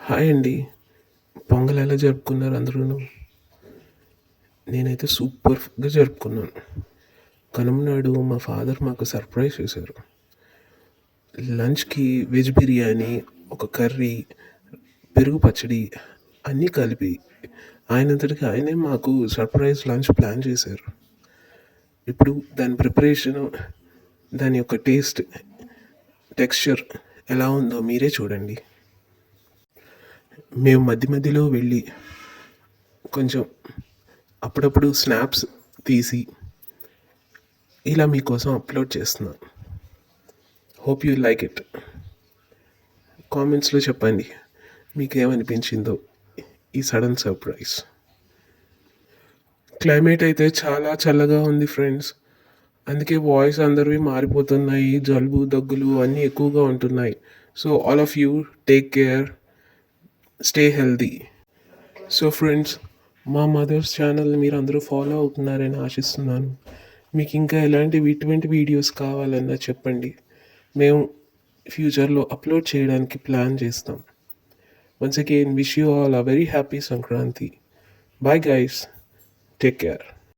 Hi అండి. పొంగల్ ఎలా జరుపుకున్నారు అందరూను? నేనైతే సూపర్‌గా జరుపుకున్నాను. కనుమ నాడు మా ఫాదర్ మాకు సర్ప్రైజ్ చేశారు. లంచ్‌కి వెజ్ బిర్యానీ, ఒక కర్రీ, పెరుగు పచ్చడి అన్నీ కలిపి ఆయనంతటికి ఆయనే మాకు సర్ప్రైజ్ లంచ్ ప్లాన్ చేశారు. ఇప్పుడు దాని ప్రిపరేషను, దాని యొక్క టేస్ట్, టెక్స్చర్ ఎలా ఉందో మీరే చూడండి. మేము మధ్య మధ్యలో వెళ్ళి కొంచెం అప్పుడప్పుడు స్నాప్స్ తీసి ఇలా మీకోసం అప్లోడ్ చేస్తున్నాను. Hope you like it. కామెంట్స్లో చెప్పండి మీకేమనిపించిందో ఈ సడన్ సర్ప్రైజ్. క్లైమేట్ అయితే చాలా చల్లగా ఉంది ఫ్రెండ్స్. అందుకే వాయిస్ అందరివి మారిపోతున్నాయి. జలుబు దగ్గులు అన్నీ ఎక్కువగా ఉంటున్నాయి. So all of you take care, stay healthy. So friends, మా మదర్స్ ఛానల్ని మీరు అందరూ ఫాలో అవుతున్నారని ఆశిస్తున్నాను. మీకు ఇంకా ఇటువంటి వీడియోస్ కావాలన్నా చెప్పండి. మేము ఫ్యూచర్లో అప్లోడ్ చేయడానికి ప్లాన్ చేస్తాం. Once again wish you all a very happy Sankranti. Bye guys, take care.